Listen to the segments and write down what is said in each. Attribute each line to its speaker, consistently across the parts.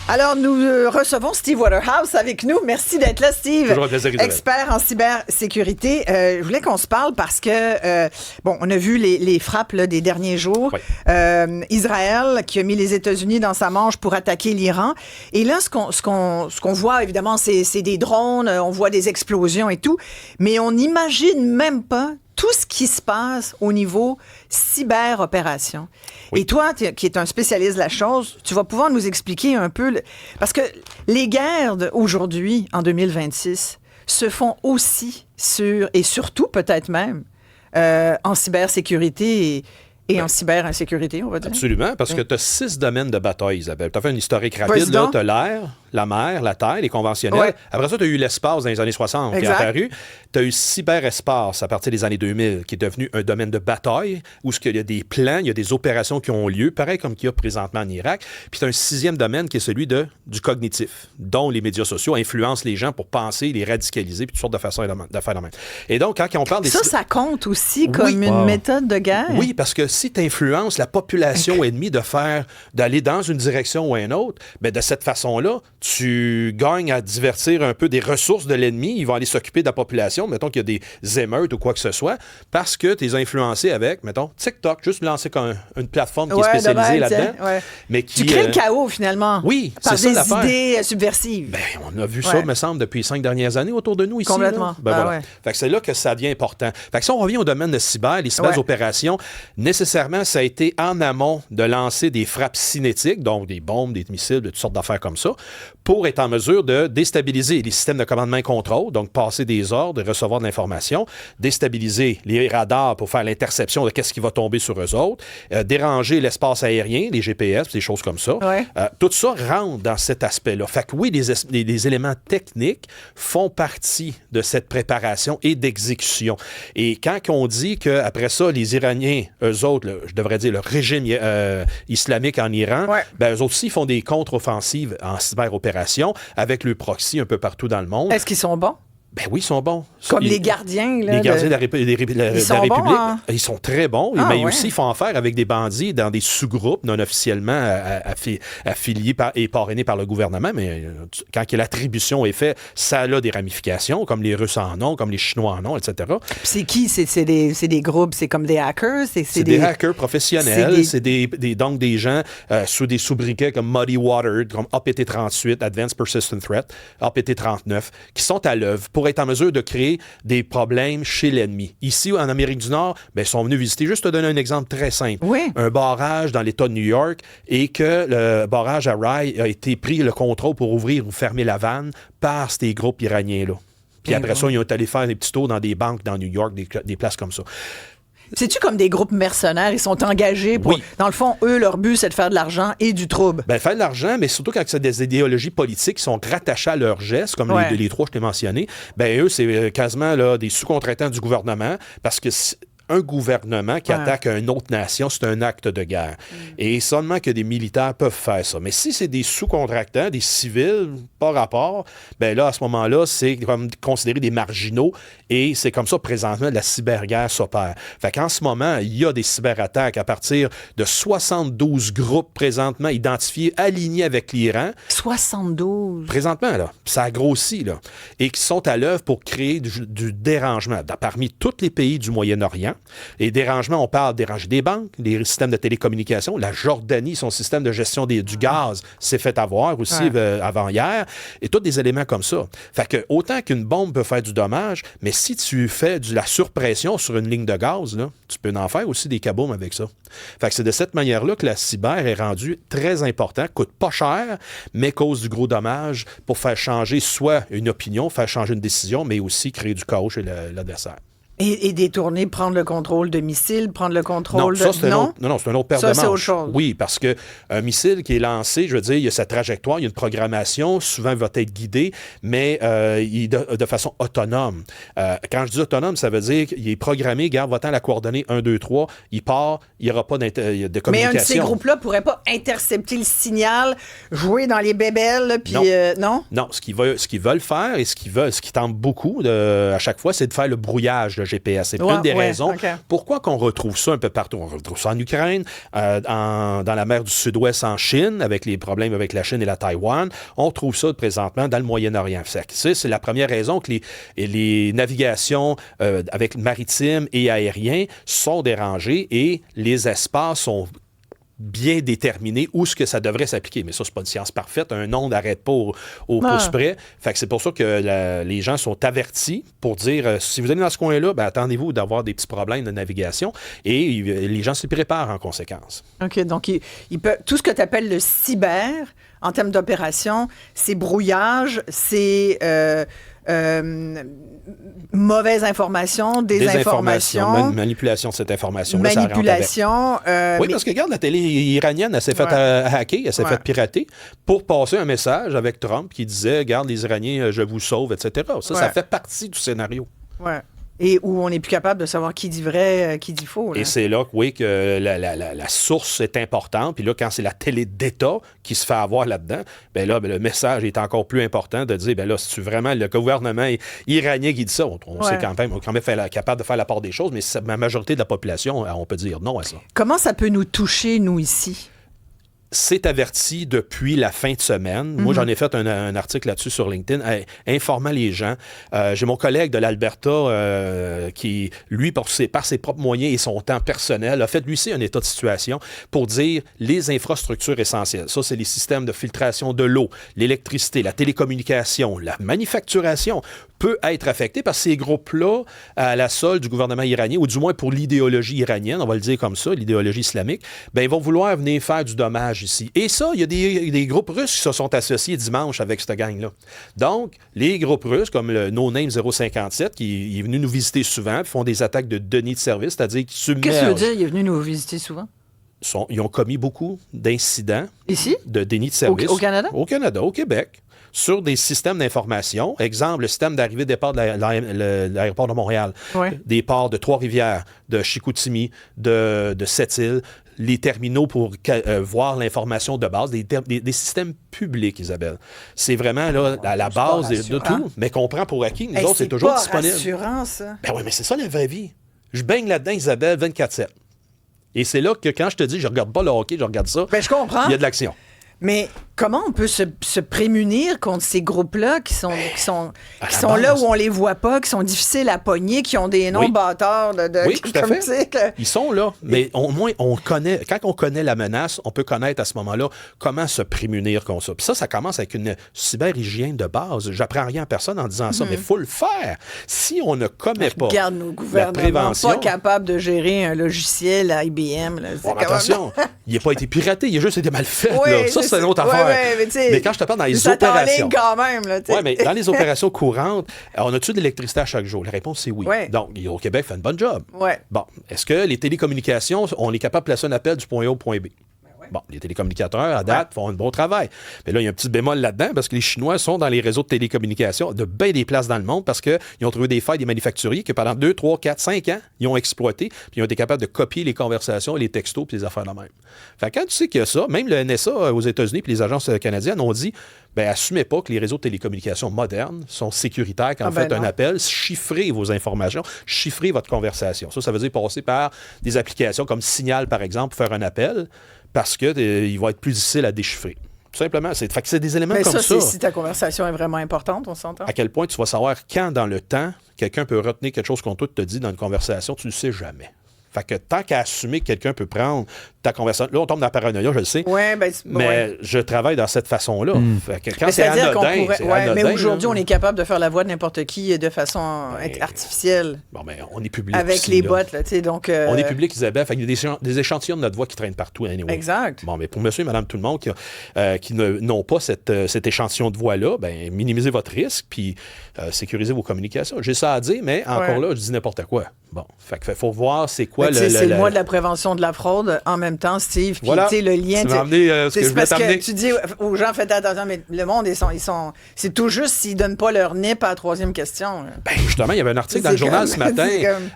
Speaker 1: Alors, nous recevons Steve Waterhouse avec nous. Merci d'être là, Steve.
Speaker 2: Toujours un plaisir, Isabelle.
Speaker 1: Expert en cybersécurité. Je voulais qu'on se parle parce que, on a vu les frappes là, des derniers jours.
Speaker 2: Oui.
Speaker 1: Israël qui a mis les États-Unis dans sa manche pour attaquer l'Iran. Et là, ce qu'on voit, évidemment, c'est des drones, on voit des explosions et tout. Mais on n'imagine même pas tout ce qui se passe au niveau cyber-opération.
Speaker 2: Oui.
Speaker 1: Et toi, qui es un spécialiste de la chose, tu vas pouvoir nous expliquer un peu... Parce que les guerres aujourd'hui, en 2026, se font aussi et surtout peut-être même, en cybersécurité et en cyber-insécurité, on va dire.
Speaker 2: Absolument, parce que tu as 6 domaines de bataille, Isabelle. Tu as fait une historique rapide. Là, tu as l'air, la mer, la terre, les conventionnels.
Speaker 1: Ouais.
Speaker 2: Après ça, tu as eu l'espace dans les années 60 qui est apparu. Tu as eu cyberespace à partir des années 2000 qui est devenu un domaine de bataille où il y a des plans, il y a des opérations qui ont lieu, pareil comme qu'il y a présentement en Irak. Puis tu as un 6e domaine qui est celui du cognitif, dont les médias sociaux influencent les gens pour penser, les radicaliser, puis toutes sortes de façons de faire de même. Et donc, quand on parle des...
Speaker 1: Ça compte aussi comme une méthode de guerre?
Speaker 2: Oui, parce que si tu influences la population ennemie d'aller dans une direction ou une autre, bien, de cette façon-là, tu gagnes à divertir un peu des ressources de l'ennemi. Ils vont aller s'occuper de la population. Mettons qu'il y a des émeutes ou quoi que ce soit, parce que tu les as influencés avec, mettons, TikTok, juste lancer comme une plateforme qui est spécialisée là-dedans.
Speaker 1: Ouais.
Speaker 2: Mais qui,
Speaker 1: tu crées le chaos, finalement.
Speaker 2: Oui,
Speaker 1: par
Speaker 2: c'est ça l'affaire.
Speaker 1: Par des idées subversives.
Speaker 2: Ben, on a vu ça, me semble, depuis les 5 dernières années autour de nous ici.
Speaker 1: Complètement.
Speaker 2: Là. Ben, voilà. Fait que c'est là que ça devient important. Fait que si on revient au domaine de cyber, les cyber-opérations, nécessairement, ça a été en amont de lancer des frappes cinétiques, donc des bombes, des missiles, de toutes sortes d'affaires comme ça, pour être en mesure de déstabiliser les systèmes de commandement et contrôle, donc passer des ordres et recevoir de l'information, déstabiliser les radars pour faire l'interception de qu'est-ce qui va tomber sur eux autres, déranger l'espace aérien, les GPS, des choses comme ça.
Speaker 1: Ouais.
Speaker 2: Tout ça rentre dans cet aspect-là. Fait que oui, les éléments techniques font partie de cette préparation et d'exécution. Et quand on dit qu'après ça, les Iraniens, eux autres, je devrais dire le régime islamique en Iran, ben, eux aussi font des contre-offensives en cyber-opération avec le proxy un peu partout dans le monde.
Speaker 1: Est-ce qu'ils sont bons?
Speaker 2: Ben oui, ils sont bons.
Speaker 1: Comme les gardiens. Là,
Speaker 2: les gardiens de la République.
Speaker 1: Bons, hein?
Speaker 2: Ils sont très bons, mais aussi ils font affaire avec des bandits dans des sous-groupes non officiellement affiliés et parrainés par le gouvernement. Mais quand l'attribution est faite, ça a des ramifications, comme les Russes en ont, comme les Chinois en ont, etc.
Speaker 1: C'est qui? C'est des groupes, c'est comme des hackers?
Speaker 2: C'est des hackers professionnels. C'est donc des gens sous des sobriquets comme Muddy Water, comme APT-38, Advanced Persistent Threat, APT-39, qui sont à l'œuvre pour être en mesure de créer des problèmes chez l'ennemi. Ici, en Amérique du Nord, ben, ils sont venus visiter. Juste te donner un exemple très simple.
Speaker 1: Oui.
Speaker 2: Un barrage dans l'État de New York et que le barrage à Rye a été pris le contrôle pour ouvrir ou fermer la vanne par ces groupes iraniens-là. Puis après ça, ils ont allé faire des petits tours dans des banques dans New York, des places comme ça.
Speaker 1: C'est-tu comme des groupes mercenaires? Ils sont engagés pour...
Speaker 2: Oui.
Speaker 1: Dans le fond, eux, leur but, c'est de faire de l'argent et du trouble.
Speaker 2: Ben, faire de l'argent, mais surtout quand c'est des idéologies politiques qui sont rattachées à leurs gestes, comme les 3 que je t'ai mentionnés, ben eux, c'est quasiment là, des sous-contractants du gouvernement, parce que un gouvernement qui attaque une autre nation, c'est un acte de guerre. Et seulement que des militaires peuvent faire ça. Mais si c'est des sous-contractants, des civils, pas rapport, ben là, à ce moment-là, c'est comme considéré des marginaux et c'est comme ça, présentement, la cyberguerre s'opère. Fait qu'en ce moment, il y a des cyberattaques à partir de 72 groupes présentement identifiés, alignés avec l'Iran.
Speaker 1: 72?
Speaker 2: Présentement, là. Ça a grossi, là. Et qui sont à l'œuvre pour créer du dérangement parmi tous les pays du Moyen-Orient. Les dérangements, on parle de déranger des banques, les systèmes de télécommunications. La Jordanie, son système de gestion du gaz s'est fait avoir aussi avant-hier. Et tous des éléments comme ça. Fait que autant qu'une bombe peut faire du dommage, mais si tu fais de la surpression sur une ligne de gaz, là, tu peux en faire aussi des kaboums avec ça. Fait que c'est de cette manière-là que la cyber est rendue très importante, coûte pas cher, mais cause du gros dommage pour faire changer soit une opinion, faire changer une décision, mais aussi créer du chaos chez l'adversaire.
Speaker 1: Et détourner, prendre le contrôle de missiles, prendre le contrôle
Speaker 2: de... C'est un autre paire de manches.
Speaker 1: C'est autre chose.
Speaker 2: Oui, parce qu'un missile qui est lancé, je veux dire, il y a sa trajectoire, il y a une programmation, souvent il va être guidé, mais de façon autonome. Quand je dis autonome, ça veut dire qu'il est programmé, garde, va-t'en la coordonnée 1, 2, 3, il part, il n'y aura pas de communication.
Speaker 1: Mais un de ces groupes-là ne pourrait pas intercepter le signal, jouer dans les bébelles, puis non?
Speaker 2: Non, ce qu'ils veulent faire et ce qu'ils tentent beaucoup à chaque fois, c'est de faire le brouillage de GPS. C'est une des raisons. Pourquoi qu'on retrouve ça un peu partout? On retrouve ça en Ukraine, dans la mer du Sud-Ouest en Chine, avec les problèmes avec la Chine et la Taïwan. On trouve ça présentement dans le Moyen-Orient. C'est la première raison que les navigations avec maritimes et aériens sont dérangées et les espaces sont bien déterminer où ce que ça devrait s'appliquer. Mais ça, c'est pas une science parfaite. Un nom n'arrête pas au pouce près. Fait que c'est pour ça que les gens sont avertis pour dire, si vous allez dans ce coin-là, ben, attendez-vous d'avoir des petits problèmes de navigation et les gens s'y préparent en conséquence.
Speaker 1: OK. Donc, tout ce que tu appelles le cyber, en termes d'opération, c'est brouillage, c'est mauvaise information, désinformation.
Speaker 2: Manipulation de cette information.
Speaker 1: Manipulation.
Speaker 2: Oui, parce que regarde, la télé iranienne, elle s'est fait hacker, elle s'est fait pirater pour passer un message avec Trump qui disait, regarde, les Iraniens, je vous sauve, etc. Ça fait partie du scénario.
Speaker 1: Ouais. Et où on n'est plus capable de savoir qui dit vrai, qui dit faux. Là.
Speaker 2: Et c'est là que la source est importante. Puis là, quand c'est la télé d'État qui se fait avoir là-dedans, bien là, le message est encore plus important de dire, bien là, si tu vraiment le gouvernement iranien qui dit ça, on sait quand même, on est quand même capable de faire la part des choses, mais la majorité de la population, on peut dire non à ça.
Speaker 1: Comment ça peut nous toucher, nous, ici?
Speaker 2: C'est averti depuis la fin de semaine. Moi, j'en ai fait un article là-dessus sur LinkedIn, informant les gens. J'ai mon collègue de l'Alberta qui, lui, par ses propres moyens et son temps personnel, a fait, lui aussi, un état de situation pour dire les infrastructures essentielles. Ça, c'est les systèmes de filtration de l'eau, l'électricité, la télécommunication, la manufacturation peut être affecté par ces groupes-là à la solde du gouvernement iranien, ou du moins pour l'idéologie iranienne, on va le dire comme ça, l'idéologie islamique, bien, ils vont vouloir venir faire du dommage ici. Et ça, il y a des groupes russes qui se sont associés dimanche avec cette gang-là. Donc, les groupes russes, comme le No Name 057, qui est venu nous visiter souvent, font des attaques de déni de service, c'est-à-dire qu'ils submergent.
Speaker 1: Qu'est-ce que ça veut dire, il est venu nous visiter souvent?
Speaker 2: Ils ont commis beaucoup d'incidents.
Speaker 1: Ici?
Speaker 2: De déni de service.
Speaker 1: Au Canada?
Speaker 2: Au Canada, au Québec. Sur des systèmes d'information. Exemple, le système d'arrivée-départ de l'aéroport de Montréal, des ports de Trois-Rivières, de Chicoutimi, de Sept-Îles, les terminaux pour voir l'information de base, des systèmes publics, Isabelle. C'est vraiment là, à la base de tout, mais qu'on prend pour acquis. Nous autres, c'est toujours disponible.
Speaker 1: C'est pas rassurant, ça.
Speaker 2: Ben oui, mais c'est ça la vraie vie. Je baigne là-dedans, Isabelle, 24/7. Et c'est là que quand je te dis, je regarde pas le hockey, je regarde ça,
Speaker 1: ben, je comprends.
Speaker 2: Il y a de l'action.
Speaker 1: Mais comment on peut se prémunir contre ces groupes-là qui sont là où on les voit pas, qui sont difficiles à pogner, qui ont des noms bâtards
Speaker 2: oui, tout à fait. Ils sont là, mais au moins on connaît. Quand on connaît la menace, on peut connaître à ce moment-là comment se prémunir contre ça. Puis ça commence avec une cyber-hygiène de base. J'apprends rien à personne en disant ça, mais il faut le faire. Si on ne commet pas
Speaker 1: nos gouvernements pas capables de gérer un logiciel à IBM. Là,
Speaker 2: attention, il n'a pas été piraté, il a juste été mal fait. Là. Ça, c'est une autre affaire. Mais quand je te parle dans les opérations...
Speaker 1: quand même.
Speaker 2: Oui, mais dans les opérations courantes, on a-tu de l'électricité à chaque jour? La réponse, c'est oui. Donc, au Québec, fait une bonne job. Bon, est-ce que les télécommunications, on est capable de placer un appel du point A au point B? Bon, les télécommunicateurs, à date, font un bon travail. Mais là, il y a un petit bémol là-dedans parce que les Chinois sont dans les réseaux de télécommunications de bien des places dans le monde parce qu'ils ont trouvé des failles des manufacturiers que pendant 2, 3, 4, 5 ans, ils ont exploité puis ils ont été capables de copier les conversations, les textos puis les affaires de même. Fait que quand tu sais qu'il y a ça, même le NSA aux États-Unis puis les agences canadiennes ont dit, bien, assumez pas que les réseaux de télécommunications modernes sont sécuritaires quand vous faites un appel, chiffrez vos informations, chiffrez votre conversation. Ça veut dire passer par des applications comme Signal, par exemple, pour faire un appel, parce qu'il va être plus difficile à déchiffrer. Tout simplement. C'est des éléments comme ça.
Speaker 1: Mais ça, si ta conversation est vraiment importante, on s'entend.
Speaker 2: À quel point tu vas savoir quand, dans le temps, quelqu'un peut retenir quelque chose qu'on te dit dans une conversation, tu ne le sais jamais. Fait que tant qu'à assumer que quelqu'un peut prendre ta conversation... Là, on tombe dans la paranoïa, je le sais. Mais je travaille dans cette façon-là. Fait que quand c'est anodin, c'est anodin.
Speaker 1: Mais aujourd'hui, on est capable de faire la voix de n'importe qui de façon artificielle.
Speaker 2: Bon, mais on est public
Speaker 1: avec
Speaker 2: aussi,
Speaker 1: les bots, là, tu sais, donc...
Speaker 2: On est public, Isabelle. Fait qu'il y a des échantillons de notre voix qui traînent partout. Anyway.
Speaker 1: Exact.
Speaker 2: Bon, mais pour monsieur et madame tout le monde qui n'ont pas cet échantillon de voix-là, ben minimisez votre risque puis sécurisez vos communications. J'ai ça à dire, mais encore là, je dis n'importe quoi. Bon, fait qu'il faut voir c'est quoi
Speaker 1: c'est le mois de la prévention de la fraude en même temps, Steve. Puis,
Speaker 2: voilà.
Speaker 1: Le lien...
Speaker 2: Tu m'as amené ce que je voulais t'amener.
Speaker 1: Tu dis aux gens, faites attention, mais le monde, c'est tout juste s'ils donnent pas leur nip à la troisième question.
Speaker 2: Ben, justement, il y avait un article dans le journal ce matin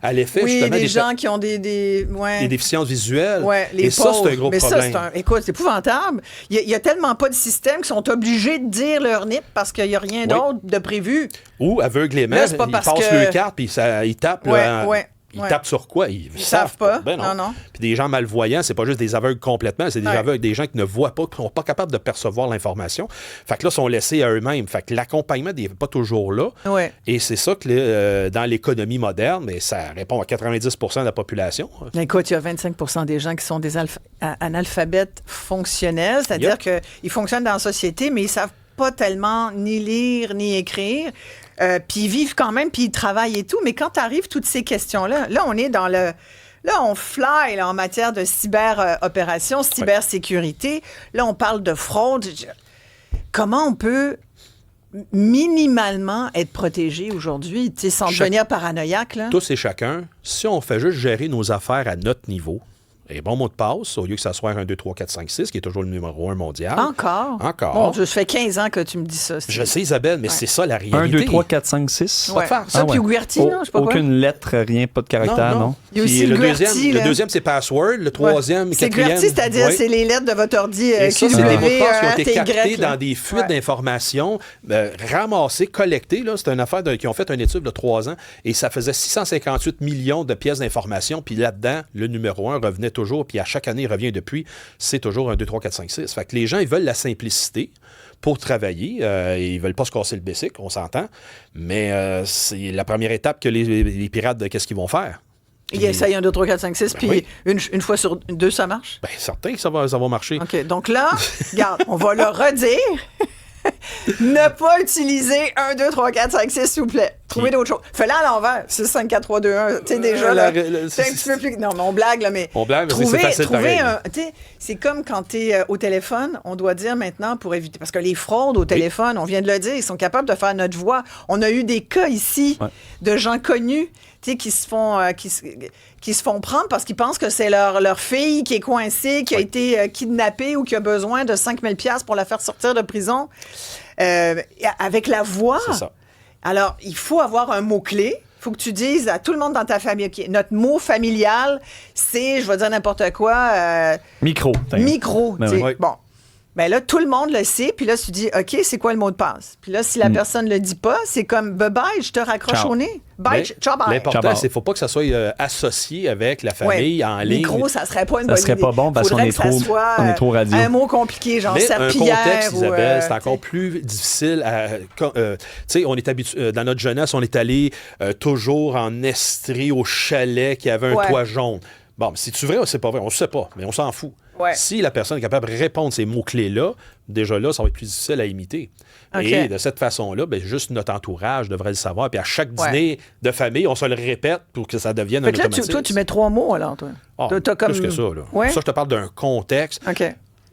Speaker 2: à l'effet, justement...
Speaker 1: des gens qui ont des
Speaker 2: déficiences visuelles.
Speaker 1: Les
Speaker 2: et ça, c'est un gros problème.
Speaker 1: Écoute, c'est épouvantable. Il y a tellement pas de système qui sont obligés de dire leur nip parce qu'il n'y a rien d'autre de prévu.
Speaker 2: Ou aveuglément, ils passent le carte puis ils tapent. Ils tapent sur quoi? Ils
Speaker 1: savent pas.
Speaker 2: Ben
Speaker 1: non.
Speaker 2: Puis des gens malvoyants, c'est pas juste des aveugles complètement, c'est des aveugles, des gens qui ne voient pas, qui sont pas capables de percevoir l'information. Fait que là, ils sont laissés à eux-mêmes. Fait que l'accompagnement n'est pas toujours là.
Speaker 1: Ouais.
Speaker 2: Et c'est ça que dans l'économie moderne, mais ça répond à 90 de la population.
Speaker 1: Écoute, il y a 25 des gens qui sont des analphabètes fonctionnels, c'est-à-dire qu'ils fonctionnent dans la société, mais ils savent pas tellement ni lire ni écrire. Puis ils vivent quand même, puis ils travaillent et tout. Mais quand arrivent toutes ces questions-là, là, on est dans le... Là, on fly là, en matière de cyber-opération, cybersécurité. Là, on parle de fraude. Comment on peut minimalement être protégé aujourd'hui, sans devenir paranoïaque? Là?
Speaker 2: Tous et chacun, si on fait juste gérer nos affaires à notre niveau, et bon mot de passe, au lieu que ça soit 1, 2, 3, 4, 5, 6, qui est toujours le numéro 1 mondial.
Speaker 1: Encore? Bon, ça fait 15 ans que tu me dis ça.
Speaker 2: Je sais, Isabelle, mais c'est ça la réalité.
Speaker 3: 1, 2, 3, 4, 5, 6.
Speaker 1: Ouais. Ça, puis Uguerti, je sais pas quoi.
Speaker 3: Aucune lettre, rien, pas de caractère, non?
Speaker 1: Il y a aussi
Speaker 2: le deuxième, c'est password. Le troisième, quatrième...
Speaker 1: C'est Uguerti, c'est-à-dire c'est les lettres de votre ordi.
Speaker 2: Et ça, c'est des mots de passe qui ont été captés dans des fuites d'informations, ramassées, collectées. Là, c'est une affaire qui ont fait une étude de 3 ans et ça faisait 658 millions de pièces d'information. Puis là-dedans, le numéro 1 revenait toujours. Puis à chaque année, il revient depuis, c'est toujours 1, 2, 3, 4, 5, 6. Fait que les gens, ils veulent la simplicité pour travailler. Ils veulent pas se casser le basic, on s'entend. Mais c'est la première étape que les pirates, qu'est-ce qu'ils vont faire?
Speaker 1: Il essaye 1, 2, 3, 4, 5, 6, puis une fois sur 2, ça marche?
Speaker 2: Bien, certain que ça va marcher.
Speaker 1: OK, donc là, regarde, on va le redire. Ne pas utiliser 1, 2, 3, 4, 5, 6, s'il vous plaît. Trouvez d'autres choses. Fais-le à l'envers. 6, 5, 4, 3, 2, 1. Tu sais, déjà, là, c'est un petit peu plus... Non, mais on blague, là, mais...
Speaker 2: On blague, mais c'est facile pareil.
Speaker 1: C'est comme quand tu es au téléphone, on doit dire maintenant pour éviter... Parce que les fraudes au téléphone, on vient de le dire, ils sont capables de faire notre voix. On a eu des cas ici de gens connus, tu sais, qui se font prendre parce qu'ils pensent que c'est leur fille qui est coincée, qui a été kidnappée ou qui a besoin de 5 000 $ pour la faire sortir de prison. Avec la voix.
Speaker 2: C'est ça.
Speaker 1: Alors, il faut avoir un mot-clé. Il faut que tu dises à tout le monde dans ta famille, OK, notre mot familial, c'est, je vais dire n'importe quoi...
Speaker 3: Micro.
Speaker 1: Micro.
Speaker 3: Oui.
Speaker 1: Bon. Ben là, tout le monde le sait. Puis là, tu dis, OK, c'est quoi le mot de passe? Puis là, si la personne ne le dit pas, c'est comme, bye-bye, je te raccroche au nez. Bye, ciao, bye.
Speaker 2: L'important, c'est qu'il ne faut pas que ça soit associé avec la famille en ligne.
Speaker 1: Micro, ça serait pas une bonne idée.
Speaker 3: Ça serait pas bon parce qu'on est trop radio.
Speaker 1: Un mot compliqué, genre serpillière.
Speaker 2: Un contexte, Isabelle, c'est encore plus difficile. Tu sais, on est habitué, dans notre jeunesse, on est allé toujours en Estrie au chalet qui avait un toit jaune. Bon, c'est-tu vrai ou c'est pas vrai? On ne sait pas, mais on s'en fout.
Speaker 1: Ouais.
Speaker 2: Si la personne est capable de répondre ces mots-clés-là, déjà là, ça va être plus difficile à imiter. Okay. Et de cette façon-là, ben, juste notre entourage devrait le savoir. Puis à chaque dîner de famille, on se le répète pour que ça devienne un automatisme.
Speaker 1: Toi, tu mets 3 mots alors, toi?
Speaker 2: T'as comme... Plus que ça, là. Ouais? Ça, je te parle d'un contexte.
Speaker 1: OK.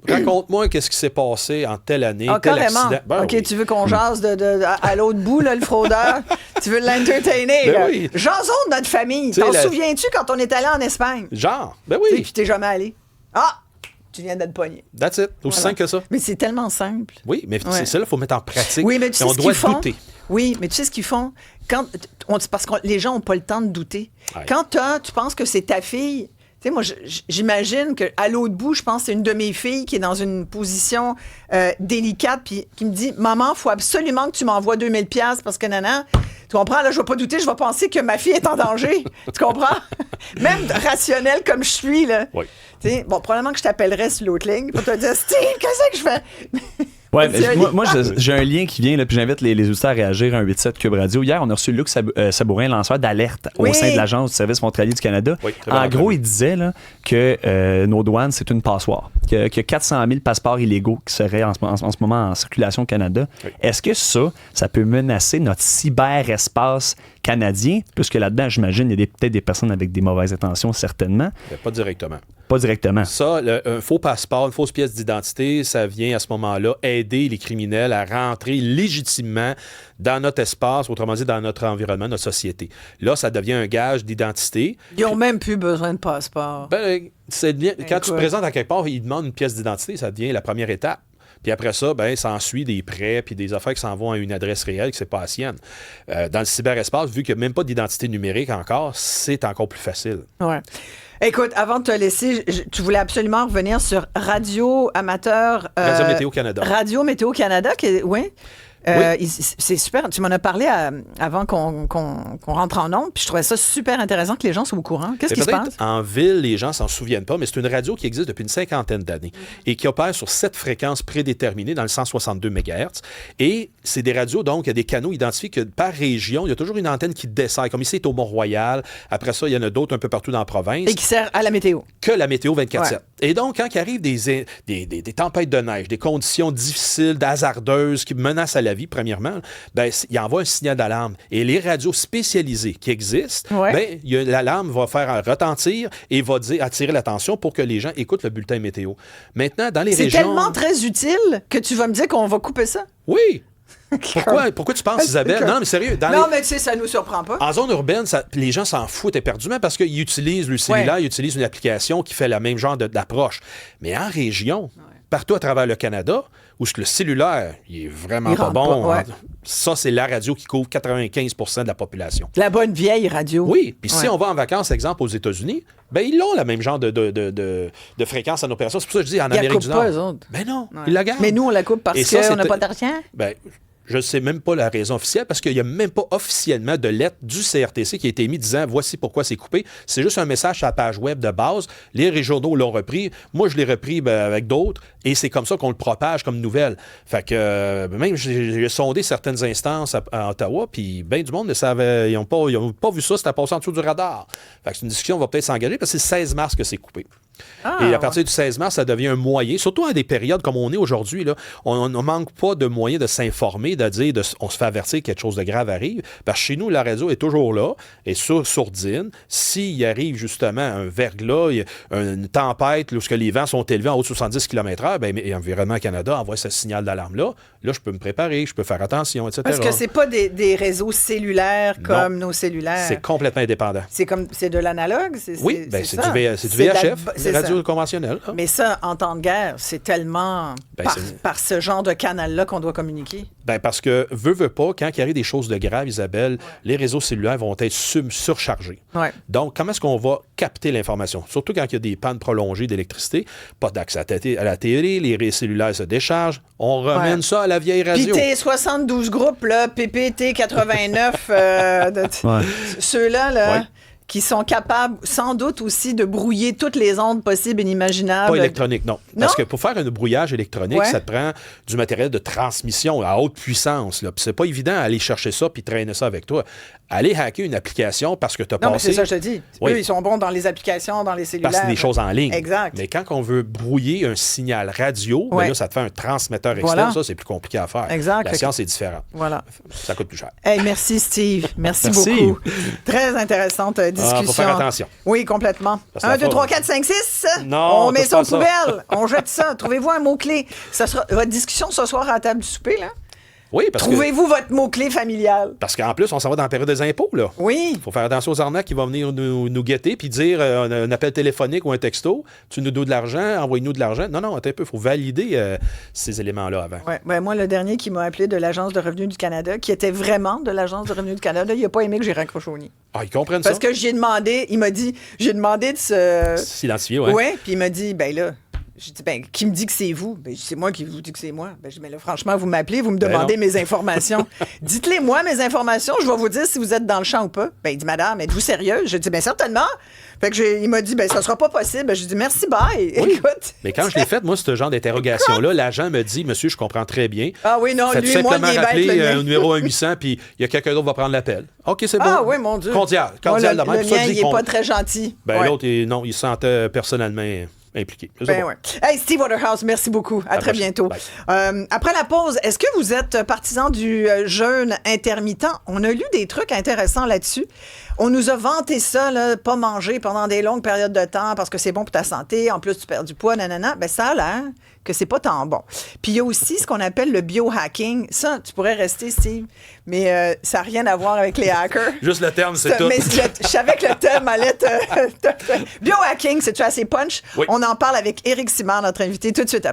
Speaker 2: Raconte-moi qu'est-ce qui s'est passé en telle année, tel
Speaker 1: carrément.
Speaker 2: accident. Ben,
Speaker 1: OK, tu veux qu'on jase à l'autre bout, là, le fraudeur? Tu veux l'entertainer?
Speaker 2: Ben oui.
Speaker 1: Jasons de notre famille. T'en souviens-tu quand on est allé en Espagne?
Speaker 2: Genre, ben oui.
Speaker 1: Puis t'es jamais allé. Ah! Tu viens d'être pogné.
Speaker 2: That's it. Aussi simple que ça.
Speaker 1: Mais c'est tellement simple.
Speaker 2: Oui, mais c'est ça, il faut mettre en pratique.
Speaker 1: Oui, mais tu sais
Speaker 2: on doit douter.
Speaker 1: Oui, mais tu sais ce qu'ils font? Parce que les gens n'ont pas le temps de douter. Ouais. Quand tu penses que c'est ta fille... Tu sais, moi, j'imagine qu'à l'autre bout, je pense que c'est une de mes filles qui est dans une position délicate puis qui me dit « Maman, il faut absolument que tu m'envoies 2000 $ parce que, nana, tu comprends, là, je ne vais pas douter, je vais penser que ma fille est en danger. » Tu comprends? Même rationnel comme je suis, là. Oui. Tu sais, bon, probablement que je t'appellerais sur l'autre ligne pour te dire « Steve, qu'est-ce que je fais? »
Speaker 3: Ouais, moi j'ai un lien qui vient, là, puis j'invite les auditeurs à réagir à 1-8-7 Cube Radio. Hier, on a reçu Luc Sabourin, lanceur d'alerte au sein de l'Agence du service frontalier du Canada. Oui, en gros, il disait là, que nos douanes, c'est une passoire. Qu'il y a 400 000 passeports illégaux qui seraient en ce moment en circulation au Canada. Oui. Est-ce que ça peut menacer notre cyberespace canadien? Puisque là-dedans, j'imagine, il y a peut-être des personnes avec des mauvaises intentions, certainement.
Speaker 2: Mais pas directement.
Speaker 3: Pas directement.
Speaker 2: Ça, un faux passeport, une fausse pièce d'identité, ça vient à ce moment-là aider les criminels à rentrer légitimement dans notre espace, autrement dit, dans notre environnement, notre société. Là, ça devient un gage d'identité.
Speaker 1: Ils n'ont même plus besoin de passeport.
Speaker 2: Quand tu te présentes à quelque part, ils demandent une pièce d'identité, ça devient la première étape. Puis après ça, ça ensuit des prêts puis des affaires qui s'en vont à une adresse réelle que c'est pas la sienne. Dans le cyberespace, vu qu'il n'y a même pas d'identité numérique encore, c'est encore plus facile.
Speaker 1: Ouais. Écoute, avant de te laisser, tu voulais absolument revenir sur Radio Amateur...
Speaker 2: Radio Météo Canada.
Speaker 1: Radio Météo Canada, oui. Oui. C'est super. Tu m'en as parlé avant qu'on rentre en ondes, puis je trouvais ça super intéressant que les gens soient au courant. Qu'est-ce qui se passe?
Speaker 2: En ville, les gens s'en souviennent pas, mais c'est une radio qui existe depuis une 50aine d'années et qui opère sur 7 fréquences prédéterminées dans le 162 MHz. Et c'est des radios, donc, il y a des canaux identifiés que par région, il y a toujours une antenne qui dessert. Comme ici, c'est au Mont-Royal. Après ça, il y en a d'autres un peu partout dans la province.
Speaker 1: Et qui sert à la météo.
Speaker 2: Que la météo 24/7.
Speaker 1: Ouais.
Speaker 2: Et donc, quand il arrive des tempêtes de neige, des conditions difficiles, hasardeuses qui menacent à la vie, premièrement, il envoie un signal d'alarme. Et les radios spécialisées qui existent, l'alarme va faire retentir et va attirer l'attention pour que les gens écoutent le bulletin météo. Maintenant, dans les régions...
Speaker 1: C'est tellement très utile que tu vas me dire qu'on va couper ça?
Speaker 2: Oui! Pourquoi tu penses, Isabelle? Non, mais sérieux.
Speaker 1: Mais tu sais, ça nous surprend pas.
Speaker 2: En zone urbaine, les gens s'en foutent éperdument parce qu'ils utilisent le cellulaire, ils utilisent une application qui fait le même genre d'approche. Mais en région, partout à travers le Canada, où le cellulaire, il est vraiment pas bon. Ça, c'est la radio qui couvre 95% de la population.
Speaker 1: La bonne vieille radio.
Speaker 2: Oui. Puis si on va en vacances, exemple, aux États-Unis, ils ont le même genre de fréquence en opération. C'est pour ça que je dis en Amérique du Nord.
Speaker 1: Pas, eux autres.
Speaker 2: Non, ils la gardent.
Speaker 1: Mais nous, on la coupe parce qu'on n'a pas d'argent.
Speaker 2: Je ne sais même pas la raison officielle parce qu'il n'y a même pas officiellement de lettre du CRTC qui a été émise disant voici pourquoi c'est coupé. C'est juste un message sur la page web de base. Les régionaux l'ont repris. Moi, je l'ai repris avec d'autres et c'est comme ça qu'on le propage comme nouvelle. Fait que même j'ai sondé certaines instances à Ottawa puis bien du monde ne savait, ils n'ont pas vu ça, c'était passé en dessous du radar. Fait que c'est une discussion, on va peut-être s'engager parce que c'est le 16 mars que c'est coupé. Et à partir du 16 mars, ça devient un moyen, surtout à des périodes comme on est aujourd'hui, là, on ne manque pas de moyens de s'informer, de dire on se fait avertir que quelque chose de grave arrive. Parce que chez nous, la radio est toujours là, est sourdine. S'il arrive justement un verglas, une tempête, lorsque les vents sont élevés en haut de 70 km/h, Environnement Canada envoie ce signal d'alarme-là. Là, je peux me préparer, je peux faire attention, etc.
Speaker 1: Parce que c'est pas des réseaux cellulaires comme nos cellulaires.
Speaker 2: C'est complètement indépendant.
Speaker 1: C'est de l'analogue?
Speaker 2: C'est du VHF. C'est radio conventionnelle.
Speaker 1: Mais ça, en temps de guerre, c'est tellement par ce genre de canal-là qu'on doit communiquer.
Speaker 2: Parce que, veut pas, quand il arrive des choses de graves, Isabelle, les réseaux cellulaires vont être surchargés.
Speaker 1: Ouais.
Speaker 2: Donc, comment est-ce qu'on va capter l'information? Surtout quand il y a des pannes prolongées d'électricité, pas d'accès à la télé, les cellulaires se déchargent, on ramène ça à la vieille radio.
Speaker 1: Puis tes 72 groupes, là, PPT 89, ceux-là, là... Ouais. Qui sont capables, sans doute aussi, de brouiller toutes les ondes possibles et inimaginables.
Speaker 2: Pas électronique, non. Parce que pour faire un brouillage électronique, ça te prend du matériel de transmission à haute puissance. Puis c'est pas évident d'aller chercher ça puis traîner ça avec toi. Aller hacker une application parce que tu as passé...
Speaker 1: Non, mais c'est ça que je te dis. Eux, ils sont bons dans les applications, dans les cellulaires.
Speaker 2: Parce que c'est des choses en ligne.
Speaker 1: Exact.
Speaker 2: Mais quand on veut brouiller un signal radio, là, ça te fait un transmetteur externe. Ça, c'est plus compliqué à faire.
Speaker 1: Exact.
Speaker 2: La science est différente.
Speaker 1: Voilà.
Speaker 2: Ça coûte plus cher.
Speaker 1: Hey, merci, Steve. Merci beaucoup. Très intéressante discussion.
Speaker 2: Faut faire attention.
Speaker 1: Oui, complètement. 1, 2, 3, 4, 5, 6.
Speaker 2: Non,
Speaker 1: on met ça aux poubelles. On jette ça. Trouvez-vous un mot-clé. Votre discussion ce soir à la table du souper, là?
Speaker 2: Oui, parce
Speaker 1: Trouvez-vous votre mot-clé familial.
Speaker 2: Parce qu'en plus, on s'en va dans la période des impôts, là.
Speaker 1: Oui.
Speaker 2: Il faut faire attention aux arnaques qui vont venir nous guetter puis dire un appel téléphonique ou un texto. Tu nous dois de l'argent, envoie-nous de l'argent. Non, attends un peu. Il faut valider ces éléments-là avant.
Speaker 1: Ouais. Moi, le dernier qui m'a appelé de l'Agence de revenus du Canada, qui était vraiment de l'Agence de revenus du Canada, il n'a pas aimé que j'ai raccroché au nid.
Speaker 2: Ah, ils comprennent ça?
Speaker 1: Parce que j'ai demandé de
Speaker 2: s'identifier, oui.
Speaker 1: Oui, puis il m'a dit, là... J'ai dit, qui me dit que c'est vous? C'est moi qui vous dis que c'est moi. Je dis, mais là, franchement, vous m'appelez, vous me demandez mes informations. Dites-les-moi, mes informations, je vais vous dire si vous êtes dans le champ ou pas. Il dit, madame, êtes-vous sérieuse? J'ai dit, certainement. Fait que il m'a dit, ça sera pas possible. J'ai dit, merci, bye.
Speaker 2: Oui.
Speaker 1: Écoute.
Speaker 2: Mais quand je l'ai fait, moi, ce genre d'interrogation-là, l'agent me dit, monsieur, je comprends très bien.
Speaker 1: Ah oui, non, lui, moi, il est
Speaker 2: rappeler au numéro 1-800, puis il y a quelqu'un d'autre qui va prendre l'appel. OK, c'est bon.
Speaker 1: Ah oui, mon Dieu.
Speaker 2: Cordial
Speaker 1: le mien, il n'est pas très gentil.
Speaker 2: L'autre, non, il se sentait personnellement impliqués.
Speaker 1: Ben ouais. Hey, Steve Waterhouse, merci beaucoup. À très bientôt. Après la pause, est-ce que vous êtes partisan du jeûne intermittent? On a lu des trucs intéressants là-dessus. On nous a vanté ça, là, pas manger pendant des longues périodes de temps parce que c'est bon pour ta santé. En plus, tu perds du poids, nanana. Ben, ça a l'air que c'est pas tant bon. Puis il y a aussi ce qu'on appelle le biohacking. Ça, tu pourrais rester, Steve, mais ça n'a rien à voir avec les hackers.
Speaker 2: Juste le terme, c'est tout.
Speaker 1: Mais je savais que le thème allait Biohacking, c'est-tu assez punch?
Speaker 2: Oui.
Speaker 1: On en parle avec Éric Simard, notre invité, tout de suite après.